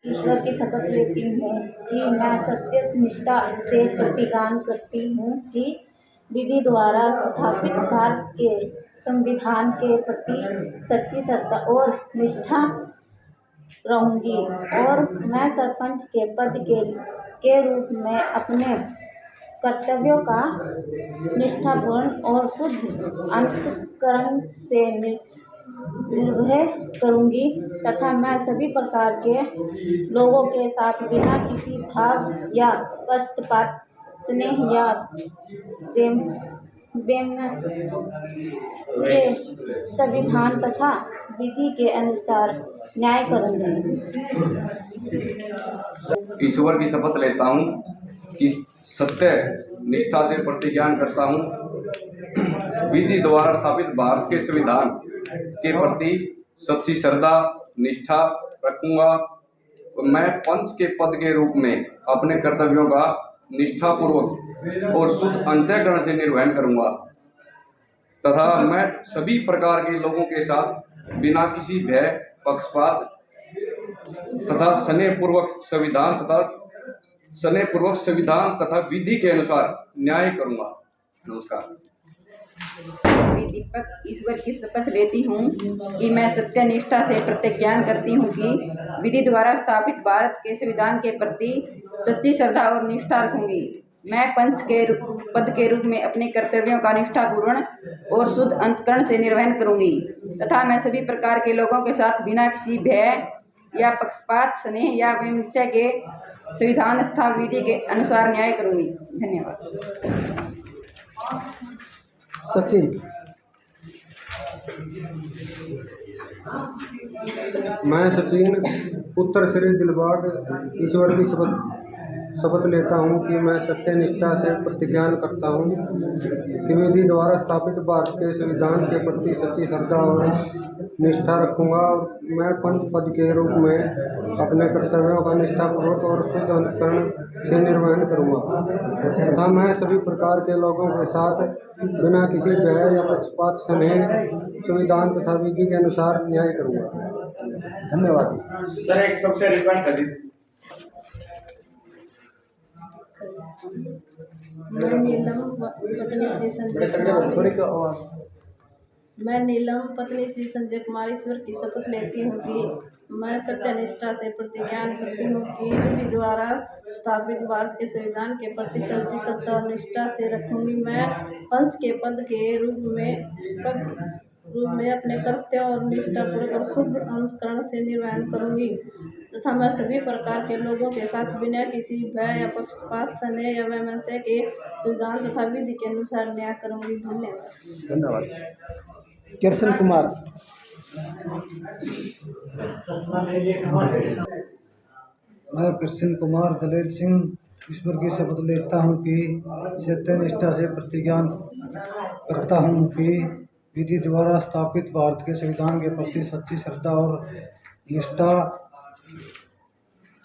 ईश्वर की शपथ लेती हूँ कि मैं सत्यनिष्ठा से प्रतिज्ञा करती हूँ कि विधि द्वारा स्थापित भारत के संविधान के प्रति सच्ची श्रद्धा और निष्ठा रहूंगी और मैं सरपंच के पद के रूप में अपने कर्तव्यों का निष्ठापूर्ण और शुद्ध अंतःकरण से निर्वह करूंगी तथा मैं सभी प्रकार के लोगों के साथ बिना किसी भाव या पक्षपात, स्नेह या प्रेम बेमनस के संविधान तथा विधि के अनुसार न्याय करूंगी। ईश्वर की शपथ लेता हूँ कि सत्य निष्ठा से प्रतिज्ञा करता हूँ विधि द्वारा स्थापित भारत के संविधान के प्रति सच्ची श्रद्धा निष्ठा रखूंगा। मैं पंच के पद के रूप में अपने कर्तव्यों का निष्ठापूर्वक और शुद्ध अंतःकरण से निर्वहन करूंगा तथा मैं सभी प्रकार के लोगों के साथ बिना किसी भय पक्षपात तथा स्नेहपूर्वक संविधान तथा विधि के अनुसार न्याय करूंगा। नमस्कार। दीपक ईश्वर की शपथ लेती हूँ कि मैं सत्यनिष्ठा से प्रतिज्ञा करती हूँ कि विधि द्वारा स्थापित भारत के संविधान के प्रति सच्ची श्रद्धा और निष्ठा रखूंगी। मैं पंच के पद के रूप में अपने कर्तव्यों का निष्ठापूर्ण और शुद्ध अंतःकरण से निर्वहन करूंगी तथा मैं सभी प्रकार के लोगों के साथ बिना किसी भय या पक्षपात, स्नेह या वैमनस्य के संविधान तथा विधि के अनुसार न्याय करूंगी। धन्यवाद। सचिन। मैं सचिन पुत्र श्री दिलबाग ईश्वर की शपथ लेता हूँ कि मैं सत्यनिष्ठा से प्रतिज्ञा करता हूँ कि विधि द्वारा स्थापित भारत के संविधान के प्रति सच्ची श्रद्धा और निष्ठा रखूंगा। मैं पंच पद के रूप में अपने कर्तव्यों का निष्ठापूर्वक और शुद्ध अंतःकरण से निर्वहन करूंगा तथा मैं सभी प्रकार के लोगों के साथ बिना किसी भय या पक्षपात, स्नेह, संविधान तथा विधि के अनुसार न्याय करूंगा। धन्यवाद सर। एक सबसे रिक्वेस्ट है मैं नीलम पत्नी श्री संजय कुमार ईश्वर की शपथ लेती हूँ कि मैं सत्यनिष्ठा से प्रतिज्ञा करती हूँ कि विधि द्वारा स्थापित भारत के संविधान के प्रति सच्ची श्रद्धा और निष्ठा से रखूंगी। मैं पंच के पद के रूप में अपने कर्तव्य और निष्ठापूर्वक और शुद्ध अंतःकरण से निर्वहन करूंगी तथा मैं सभी प्रकार के लोगों के साथ बिना किसी भय या पक्षपात, स्नेह या वैमनस्य के संविधान तथा विधि के अनुसार न्याय करूंगी। धन्यवाद। कृष्ण कुमार। मैं कृष्ण कुमार दलेर सिंह ईश्वर की शपथ लेता हूँ कि सत्यनिष्ठा से प्रतिज्ञा करता हूँ कि विधि द्वारा स्थापित भारत के संविधान के प्रति सच्ची श्रद्धा और निष्ठा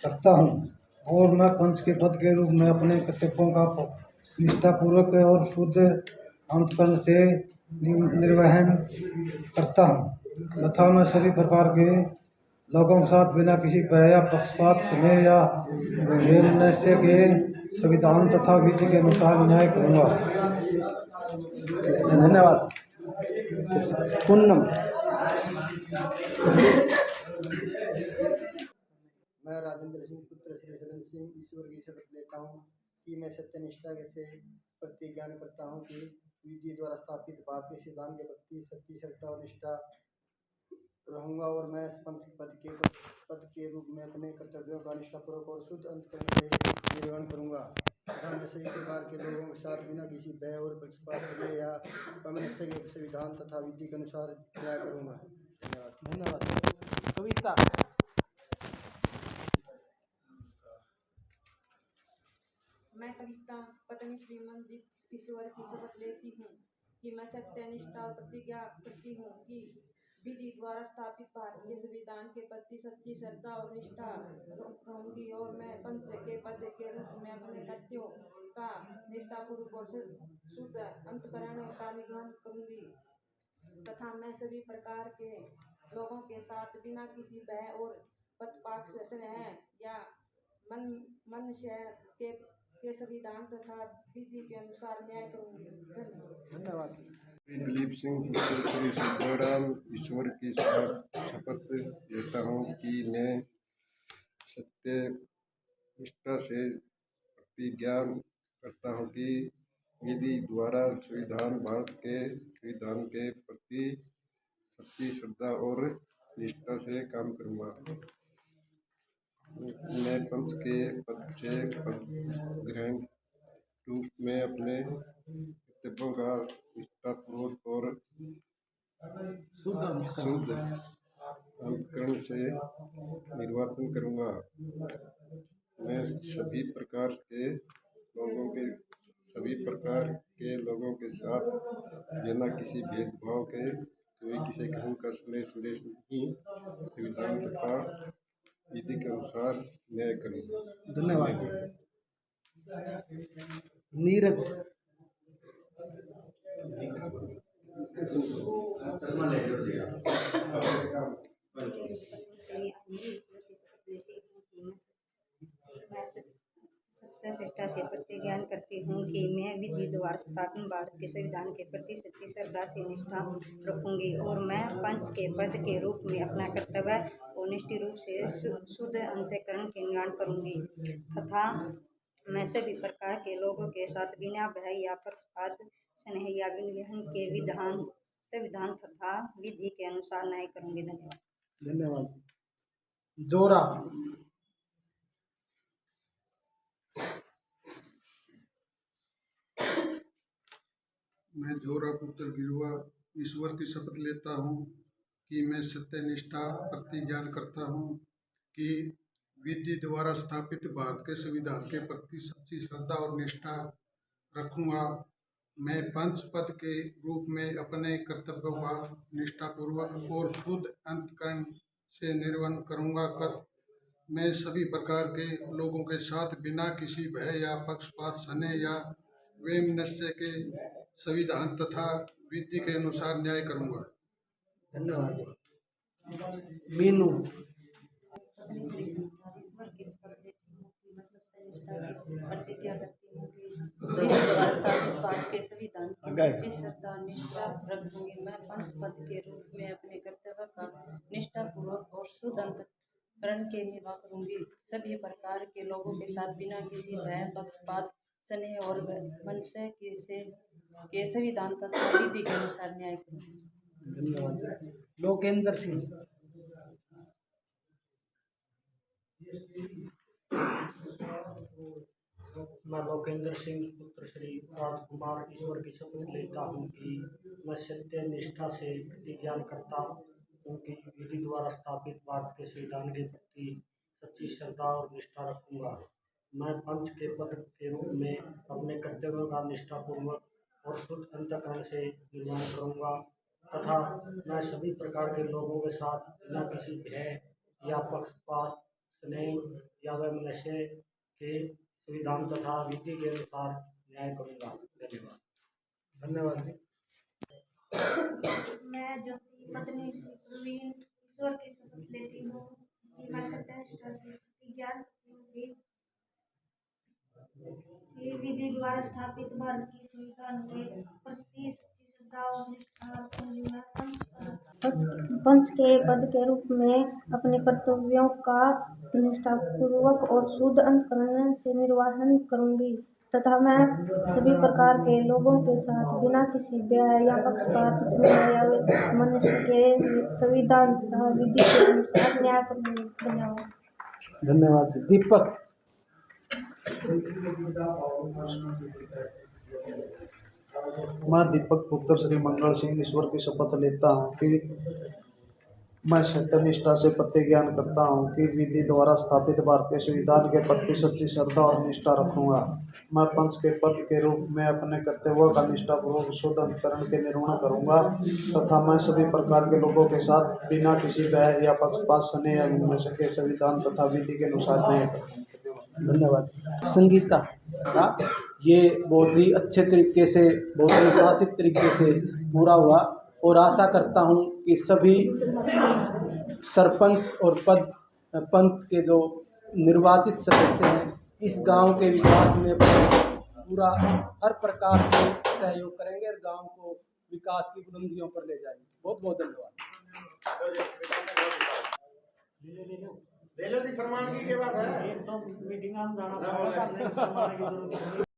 रखता हूँ और मैं पंच के पद के रूप में अपने कर्तव्यों का निष्ठापूर्वक और शुद्ध अंतःकरण से निर्वहन करता हूँ तथा मैं सभी प्रकार के लोगों के साथ बिना किसी भय या पक्षपात, स्नेह या वैमनस्य के संविधान तथा विधि के अनुसार न्याय करूँगा। धन्यवाद। पूनम। मैं राजेंद्र सिंह पुत्र श्री सदन सिंह ईश्वर की शपथ लेता हूँ कि मैं सत्यनिष्ठा से प्रतिज्ञा करता हूँ कि विधि द्वारा स्थापित भारत के संविधान के प्रति सच्ची श्रद्धा और निष्ठा रहूंगा और मैं पंच पद के रूप में अपने कर्तव्यों का निष्ठापूर्वक और शुद्ध अंतःकरण से निर्वहन करूंगा तथा मैं सभी प्रकार के लोगों के साथ बिना किसी भय और पक्षपात या वैमनस्य के संविधान तथा विधि के अनुसार न्याय करूंगा। धन्यवाद। कविता। मैं कविता पत्नी श्रीमंजित ईश्वर की शपथ लेती हूँ कि मैं सत्यनिष्ठा और प्रतिज्ञा करती हूँ कि विधि द्वारा स्थापित भारत के संविधान के प्रति सच्ची श्रद्धा और निष्ठा रहूंगी और मैं पंच के पद के रूप में अपने कर्तव्यों का निष्ठापूर्वक और शुद्ध अंतःकरण का निर्वहन करूंगी तथा मैं सभी प्रकार के लोगों के साथ बिना किसी भय और पक्षपात स्नेह या मनुष्य के संविधान तथा विधि के अनुसार न्याय करूंगी। धन्यवाद। धन्यवाद। दिलीप सिंह पुत्र श्री सिद्धराम ईश्वर की शपथ लेता हूँ कि मैं सत्य निष्ठा से प्रतिज्ञा करता हूँ कि विधि द्वारा संविधान भारत के संविधान के प्रति सच्ची श्रद्धा और निष्ठा से काम करूँगा। मैं पंच के पद से पद ग्रहण रूप में अपने कर्तव्यों का निष्ठापूर्वक और शुद्ध अंतःकरण से निर्वाचन करूँगा। मैं सभी प्रकार के लोगों के साथ बिना किसी भेदभाव के कोई किसी किस्म का संदेश नहीं, संविधान तथा विधि के अनुसार न्याय करूँगा। धन्यवाद। नीरज। सत्य से प्रतिज्ञान करती हूँ कि मैं विधि द्वारा स्थापित भारत के संविधान के प्रति सच्ची श्रद्धा से निष्ठा रखूंगी और मैं पंच के पद के रूप में अपना कर्तव्य और निष्ठ रूप से शुद्ध अंतःकरण के निर्माण करूंगी तथा मैं सभी प्रकार के लोगों के साथ बिना भय या पक्षपात स्नेह या विनय के संविधान तथा विधि के अनुसार न्याय करूंगी। धन्यवाद। धन्यवाद। जोरा। मैं जोरा पुत्र गिरुआ ईश्वर की शपथ लेता हूँ कि मैं सत्यनिष्ठा प्रतिज्ञान करता हूँ कि विधि द्वारा स्थापित भारत के संविधान के प्रति सच्ची श्रद्धा और निष्ठा रखूँगा। मैं पंच पद के रूप में अपने कर्तव्यों का निष्ठापूर्वक और शुद्ध अंतःकरण से निर्वहन करूँगा। मैं सभी प्रकार के लोगों के साथ बिना किसी भय या पक्षपात स्नेह या वैमनस्य के संविधान तथा विधि के अनुसार न्याय करूँगा। धन्यवाद। मीनू। ईश्वर की शपथ लेती हूँ कि मैं सत्यनिष्ठा की प्रतिज्ञा करती हूँ कि विधि द्वारा स्थापित भारत के संविधान की सच्ची श्रद्धा और निष्ठा रखूंगी। मैं पंच पद के रूप में अपने कर्तव्य का निष्ठापूर्वक और शुद्ध अंतःकरण के निर्वाह करूंगी। सभी प्रकार के लोगों के साथ बिना किसी भय पक्षपात स्नेह और मनुष्य के संविधान तथा विधि के अनुसार न्याय करूंगी। धन्यवाद। लोकेंद्र सिंह। मैं लोकेंद्र सिंह पुत्र श्री राजकुमार ईश्वर की शपथ लेता हूँ कि मैं सत्य निष्ठा से प्रतिज्ञान करता हूँ कि विधि द्वारा स्थापित भारत के संविधान के प्रति सच्ची श्रद्धा और निष्ठा रखूँगा। मैं पंच के पद के रूप में अपने कर्तव्यों का निष्ठापूर्वक और शुद्ध अंतःकरण से निर्वहन करूँगा तथा मैं सभी प्रकार के लोगों के साथ बिना किसी भय या पक्षपात स्नेह या वैमनस्य के संविधान तथा विधि के अनुसार न्याय करूँगा। धन्यवाद। धन्यवाद जी। मैं जो पत्नी श्री प्रवीण ईश्वर की शपथ लेती हूँ कि मैं सत्यनिष्ठा से प्रतिज्ञा करती हूँ कि विधि द्वारा स्थापित भारत के संविधान के प्रति सच्ची श्रद्धा और निष्ठा रखूंगी। मैं पंच के पद के रूप में अपने कर्तव्यों का निष्ठापूर्वक और शुद्ध अंतःकरण से निर्वहन करूंगी तथा मैं सभी प्रकार के लोगों के साथ बिना किसी भय या पक्षपात स्नेह या मनुष्य के संविधान तथा विधि के अनुसार न्याय करूंगी। धन्यवाद। धन्यवाद। दीपक। मैं दीपक पुत्र श्री मंगल सिंह ईश्वर की शपथ लेता हूँ कि मैं सत्यनिष्ठा से प्रतिज्ञान करता हूँ कि विधि द्वारा स्थापित भारत के संविधान के प्रति सच्ची श्रद्धा और निष्ठा रखूँगा। मैं पंच के पद के रूप में अपने कर्तव्यों का निष्ठापूर्वक शुद्ध अंतःकरण के निर्वहन करूँगा तथा मैं सभी प्रकार के लोगों के साथ बिना किसी भय या पक्षपात स्नेह या विमर्श के संविधान तथा विधि के अनुसार न्याय करूँगा। धन्यवाद। संगीता। ये बहुत ही अच्छे तरीके से बहुत अनुशासित तरीके से पूरा हुआ और आशा करता हूँ कि सभी सरपंच और पद पंच के जो निर्वाचित सदस्य हैं इस गांव के विकास में पूरा हर प्रकार से सहयोग करेंगे और गांव को विकास की बुलंदियों पर ले जाएंगे। बहुत बहुत धन्यवाद। सम्मान की बात है।